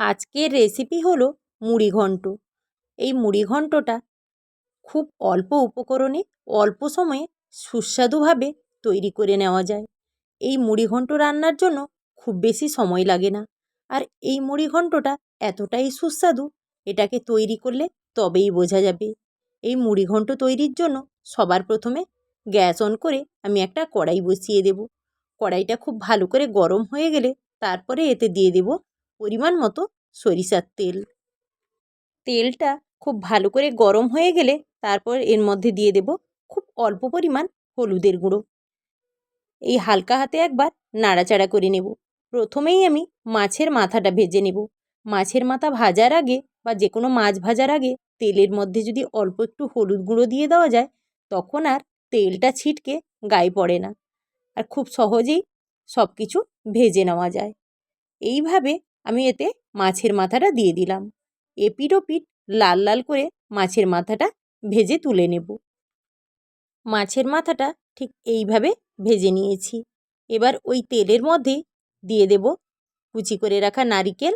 আজকের রেসিপি হলো মুড়ি ঘন্ট। এই মুড়ি ঘন্টটা খুব অল্প উপকরণে অল্প সময়ে সুস্বাদুভাবে তৈরি করে নেওয়া যায়। এই মুড়ি ঘন্ট রান্নার জন্য খুব বেশি সময় লাগে না। আর এই মুড়ি ঘন্টটা এতটাই সুস্বাদু, এটাকে তৈরি করলে তবেই বোঝা যাবে। এই মুড়ি ঘন্ট তৈরির জন্য সবার প্রথমে গ্যাস অন করে আমি একটা কড়াই বসিয়ে দেব। কড়াইটা খুব ভালো করে গরম হয়ে গেলে তারপরে এতে দিয়ে দেব পরিমাণ মতো সরিষার তেল। তেলটা খুব ভালো করে গরম হয়ে গেলে তারপর এর মধ্যে দিয়ে দেব খুব অল্প পরিমাণ হলুদের গুঁড়ো। এই হালকা হাতে একবার নাড়াচাড়া করে নেব। প্রথমেই আমি মাছের মাথাটা ভেজে নেব। মাছের মাথা ভাজার আগে বা যে কোনো মাছ ভাজার আগে তেলের মধ্যে যদি অল্প একটু হলুদ গুঁড়ো দিয়ে দেওয়া যায়, তখন আর তেলটা ছিটকে গায়ে পড়ে না, আর খুব সহজেই সব কিছু ভেজে নেওয়া যায়। এইভাবে আমি এতে মাছের মাথাটা দিয়ে দিলাম। এপিঠ ওপিঠ লাল লাল করে মাছের মাথাটা ভেজে তুলে নেব। মাছের মাথাটা ঠিক এইভাবে ভেজে নিয়েছি। এবার ওই তেলের মধ্যেই দিয়ে দেব কুচি করে রাখা নারিকেল,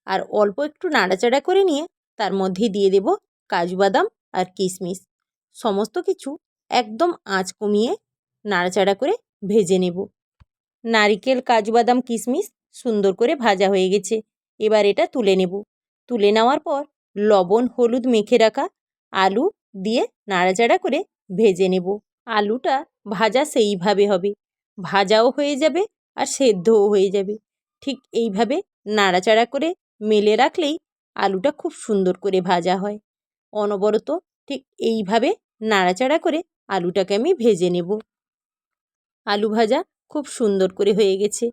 আর অল্প একটু নাড়াচাড়া করে নিয়ে তার মধ্যে দিয়ে দেব কাজু বাদাম আর কিশমিশ। সমস্ত কিছু একদম আঁচ কমিয়ে নাড়াচাড়া করে ভেজে নেব। নারিকেল, কাজু বাদাম, কিশমিশ সুন্দর করে ভাজা হয়ে গেছে। এবার এটা তুলে নেব। তুলে নেওয়ার পর লবণ হলুদ মেখে রাখা আলু দিয়ে নাড়াচাড়া করে ভেজে নেব। আলুটা ভাজা সেইভাবে হবে, ভাজাও হয়ে যাবে আর সেদ্ধও হয়ে যাবে। ঠিক এইভাবে নাড়াচাড়া করে মেলে রাখলেই আলুটা খুব সুন্দর করে ভাজা হয়। অনবরত ঠিক এইভাবে নাড়াচাড়া করে আলুটাকে আমি ভেজে নেব। আলু ভাজা খুব সুন্দর করে হয়ে গেছে।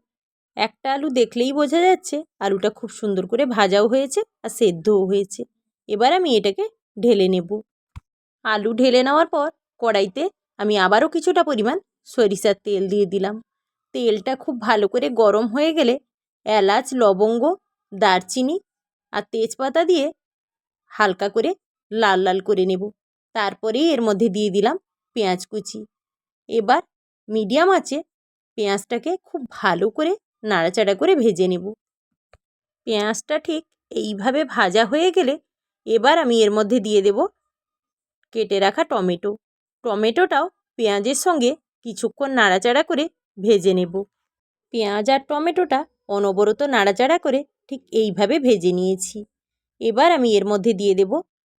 একটা আলু দেখলেই বোঝা যাচ্ছে আলুটা খুব সুন্দর করে ভাজাও হয়েছে আর সেদ্ধও হয়েছে। এবার আমি এটাকে ঢেলে নেব। আলু ঢেলে নেওয়ার পর কড়াইতে আমি আবারও কিছুটা পরিমাণ সরিষার তেল দিয়ে দিলাম। তেলটা খুব ভালো করে গরম হয়ে গেলে এলাচ, লবঙ্গ, দারচিনি আর তেজপাতা দিয়ে হালকা করে লাল লাল করে নেব। তারপরেই এর মধ্যে দিয়ে দিলাম পেঁয়াজ কুচি। এবার মিডিয়াম আঁচে পেঁয়াজটাকে খুব ভালো করে নাড়াচাড়া করে ভেজে নেব। পেঁয়াজটা ঠিক এইভাবে ভাজা হয়ে গেলে এবার আমি এর মধ্যে দিয়ে দেব কেটে রাখা টমেটো। টমেটোটাও পেঁয়াজের সঙ্গে কিছুক্ষণ নাড়াচাড়া করে ভেজে নেব। পেঁয়াজ আর টমেটোটা অনবরত নাড়াচাড়া করে ঠিক এইভাবে ভেজে নিয়েছি। এবার আমি এর মধ্যে দিয়ে দেব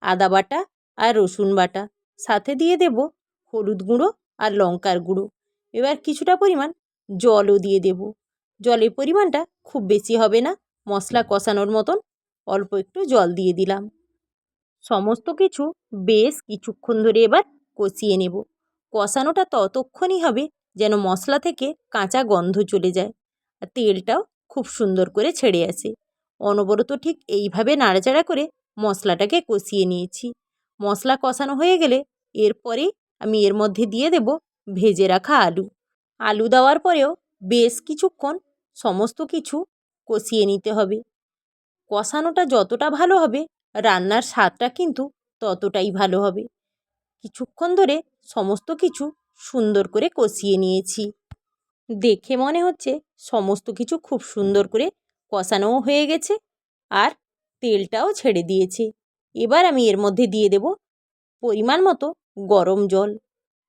আদা বাটা আর রসুন বাটা, সাথে দিয়ে দেব হলুদ গুঁড়ো আর লঙ্কার গুঁড়ো। এবার কিছুটা পরিমাণ জলও দিয়ে দেব। জলের পরিমাণটা খুব বেশি হবে না, মশলা কষানোর মতন অল্প একটু জল দিয়ে দিলাম। সমস্ত কিছু বেশ কিছুক্ষণ ধরে এবার কষিয়ে নেব। কষানোটা ততক্ষণই হবে যেন মশলা থেকে কাঁচা গন্ধ চলে যায় আর তেলটাও খুব সুন্দর করে ছেড়ে আসে। অনবরত ঠিক এইভাবে নাড়াচাড়া করে মশলাটাকে কষিয়ে নিয়েছি। মশলা কষানো হয়ে গেলে এরপরে আমি এর মধ্যে দিয়ে দেব ভেজে রাখা আলু। আলু দেওয়ার পরেও বেশ কিছুক্ষণ সমস্ত কিছু কষিয়ে নিতে হবে। কষানোটা যতটা ভালো হবে রান্নার স্বাদটা কিন্তু ততটাই ভালো হবে। কিছুক্ষণ ধরে সমস্ত কিছু সুন্দর করে কষিয়ে নিয়েছি। দেখে মনে হচ্ছে সমস্ত কিছু খুব সুন্দর করে কষানোও হয়ে গেছে আর তেলটাও ছেড়ে দিয়েছে। এবার আমি এর মধ্যে দিয়ে দেব পরিমাণ মতো গরম জল।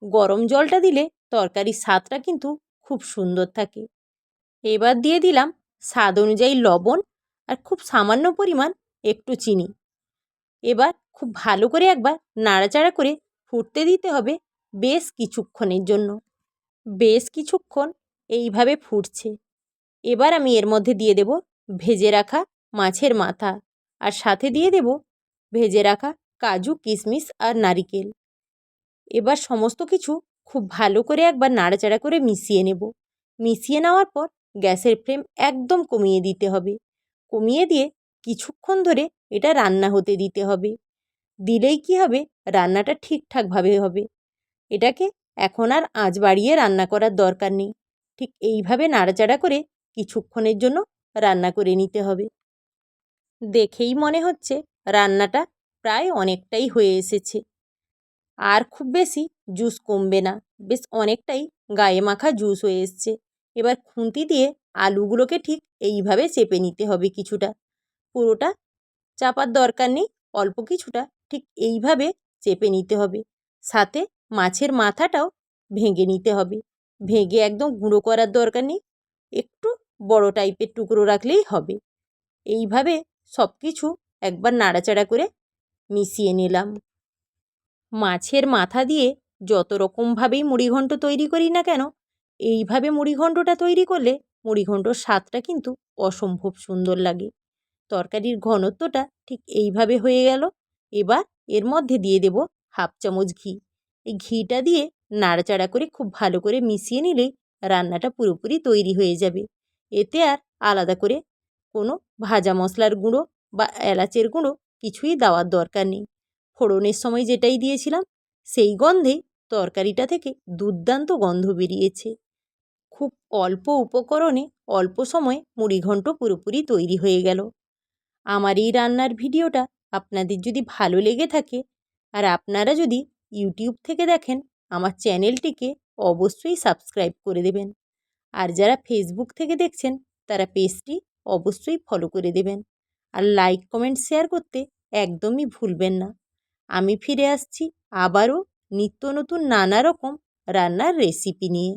গরম জলটা দিলে তরকারির স্বাদটা কিন্তু খুব সুন্দর থাকে। এবার দিয়ে দিলাম স্বাদ অনুযায়ী লবণ আর খুব সামান্য পরিমাণ একটু চিনি। এবার খুব ভালো করে একবার নাড়াচাড়া করে ফুটতে দিতে হবে বেশ কিছুক্ষণের জন্য। বেশ কিছুক্ষণ এইভাবে ফুটছে। এবার আমি এর মধ্যে দিয়ে দেব ভেজে রাখা মাছের মাথা, আর সাথে দিয়ে দেব ভেজে রাখা কাজু, কিশমিশ আর নারিকেল। এবার সমস্ত কিছু খুব ভালো করে একবার নাড়াচাড়া করে মিশিয়ে নেব। মিশিয়ে নেওয়ার পর গ্যাসের ফ্লেম একদম কমিয়ে দিতে হবে। কমিয়ে দিয়ে কিছুক্ষণ ধরে এটা রান্না হতে দিতে হবে। দিলেই কি হবে, রান্নাটা ঠিকঠাকভাবে হবে। এটাকে এখন আর আঁচ বাড়িয়ে রান্না করার দরকার নেই। ঠিক এইভাবে নাড়াচাড়া করে কিছুক্ষণের জন্য রান্না করে নিতে হবে। দেখেই মনে হচ্ছে রান্নাটা প্রায় অনেকটাই হয়ে এসেছে। আর খুব বেশি জুস কমবে না, বেশ অনেকটাই গায়ে মাখা জুস হয়ে এসছে। এবার খুন্তি দিয়ে আলুগুলোকে ঠিক এইভাবে চেপে নিতে হবে কিছুটা। পুরোটা চাপার দরকার নেই, অল্প কিছুটা ঠিক এইভাবে চেপে নিতে হবে। সাথে মাছের মাথাটাও ভেঙে নিতে হবে। ভেঙে একদম গুঁড়ো করার দরকার নেই, একটু বড় টাইপের টুকরো রাখলেই হবে। এইভাবে সব কিছু একবার নাড়াচাড়া করে মিশিয়ে নিলাম। মাছের মাথা দিয়ে যত রকমভাবেই মুড়িঘণ্ট তৈরি করি না কেন, এইভাবে মুড়িঘণ্টটা তৈরি করলে মুড়িঘণ্টর স্বাদটা কিন্তু অসম্ভব সুন্দর লাগে। তরকারির ঘনত্বটা ঠিক এইভাবে হয়ে গেল। এবার এর মধ্যে দিয়ে দেব হাফ চামচ ঘি। এই ঘিটা দিয়ে নাড়াচাড়া করে খুব ভালো করে মিশিয়ে নিলেই রান্নাটা পুরোপুরি তৈরি হয়ে যাবে। এতে আর আলাদা করে কোনো ভাজা মশলার গুঁড়ো বা এলাচের গুঁড়ো কিছুই দেওয়ার দরকার নেই। ফোড়নের সময় যেটাই দিয়েছিলাম সেই গন্ধেই তরকারিটা থেকে দুর্দান্ত গন্ধ বেরিয়েছে। খুব অল্প উপকরণে অল্প সময়ে মুড়িঘণ্ট পুরোপুরি তৈরি হয়ে গেল। আমার এই রান্নার ভিডিওটা আপনাদের যদি ভালো লেগে থাকে আর আপনারা যদি ইউটিউব থেকে দেখেন, আমার চ্যানেলটিকে অবশ্যই সাবস্ক্রাইব করে দেবেন। আর যারা ফেসবুক থেকে দেখছেন তারা পেজটি অবশ্যই ফলো করে দেবেন। আর লাইক কমেন্ট শেয়ার করতে একদমই ভুলবেন না। আমি ফিরে আসছি আবারও নিত্য নতুন নানা রকম রান্নার রেসিপি নিয়ে।